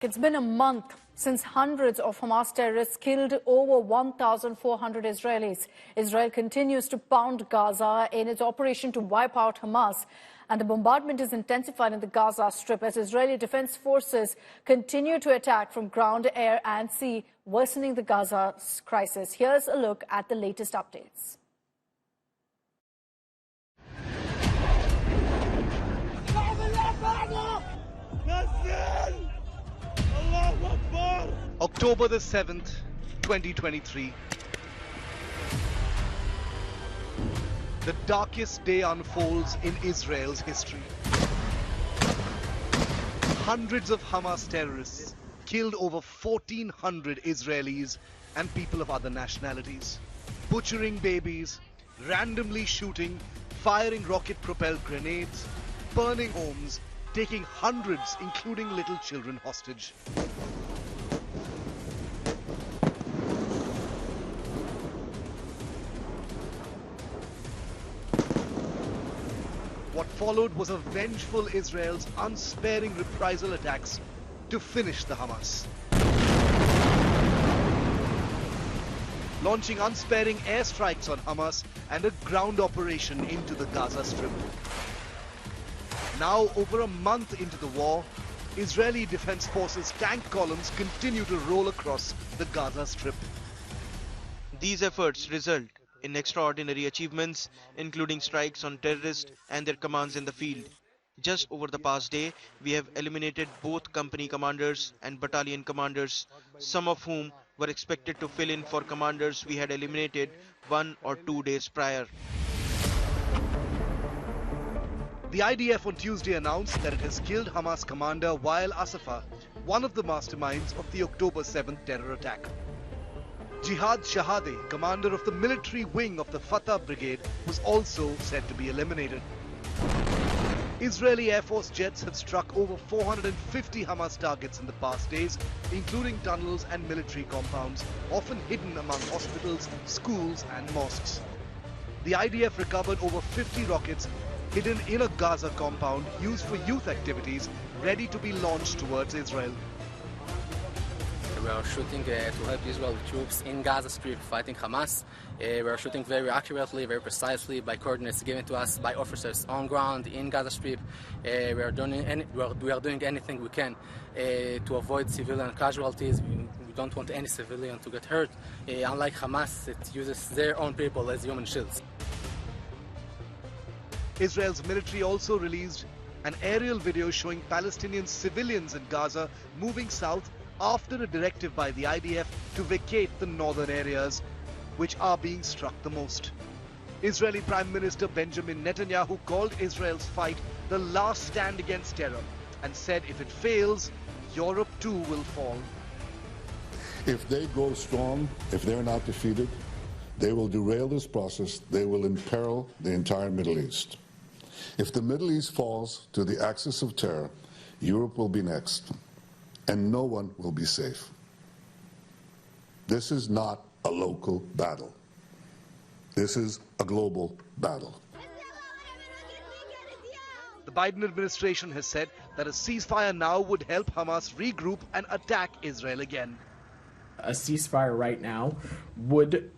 It's been a month since hundreds of Hamas terrorists killed over 1,400 Israelis. Israel continues to pound Gaza in its operation to wipe out Hamas. And the bombardment is intensified in the Gaza Strip as Israeli defense forces continue to attack from ground, air and sea, worsening the Gaza crisis. Here's a look at the latest updates. October the 7th, 2023. The darkest day unfolds in Israel's history. Hundreds of Hamas terrorists killed over 1,400 Israelis and people of other nationalities, butchering babies, randomly shooting, firing rocket-propelled grenades, burning homes, taking hundreds, including little children, hostage. What followed was a vengeful Israel's unsparing reprisal attacks to finish the Hamas. Launching unsparing airstrikes on Hamas and a ground operation into the Gaza Strip. Now, over a month into the war, Israeli Defense Forces tank columns continue to roll across the Gaza Strip. These efforts result in extraordinary achievements, including strikes on terrorists and their commands in the field. Just over the past day, we have eliminated both company commanders and battalion commanders, some of whom were expected to fill in for commanders we had eliminated 1 or 2 days prior. The IDF on Tuesday announced that it has killed Hamas commander Wael Assafa, one of the masterminds of the October 7th terror attack. Jihad Shahade, commander of the military wing of the Fatah brigade, was also said to be eliminated. Israeli Air Force jets have struck over 450 Hamas targets in the past days, including tunnels and military compounds, often hidden among hospitals, schools and mosques. The IDF recovered over 50 rockets hidden in a Gaza compound used for youth activities, ready to be launched towards Israel. We are shooting to help Israeli troops in Gaza Strip fighting Hamas. We are shooting very accurately, very precisely by coordinates given to us by officers on ground in Gaza Strip. We are doing anything we can to avoid civilian casualties. We don't want any civilian to get hurt. Unlike Hamas, it uses their own people as human shields. Israel's military also released an aerial video showing Palestinian civilians in Gaza moving south after a directive by the IDF to vacate the northern areas, which are being struck the most. Israeli Prime Minister Benjamin Netanyahu called Israel's fight the last stand against terror and said if it fails, Europe too will fall. If they go strong, if they're not defeated, they will derail this process. They will imperil the entire Middle East. If the Middle East falls to the axis of terror, Europe will be next, and no one will be safe. This is not a local battle. This is a global battle. The Biden administration has said that a ceasefire now would help Hamas regroup and attack Israel again. A ceasefire right now would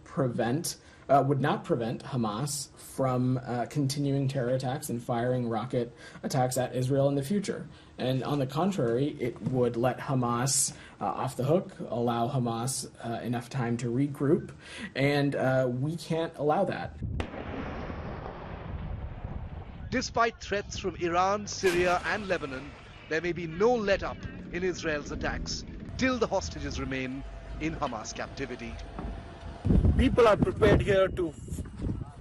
not prevent Hamas from continuing terror attacks and firing rocket attacks at Israel in the future. And on the contrary, it would let Hamas off the hook, allow Hamas enough time to regroup, and we can't allow that. Despite threats from Iran, Syria and Lebanon, there may be no let-up in Israel's attacks till the hostages remain in Hamas captivity. People are prepared here to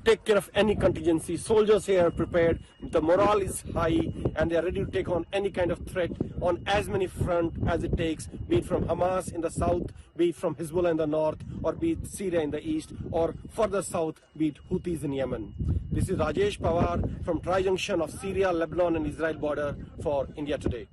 take care of any contingency. Soldiers here are prepared. The morale is high and they are ready to take on any kind of threat on as many fronts as it takes, be it from Hamas in the south, be it from Hezbollah in the north, or be it Syria in the east, or further south, be it Houthis in Yemen. This is Rajesh Pawar from Tri-Junction of Syria, Lebanon and Israel border for India Today.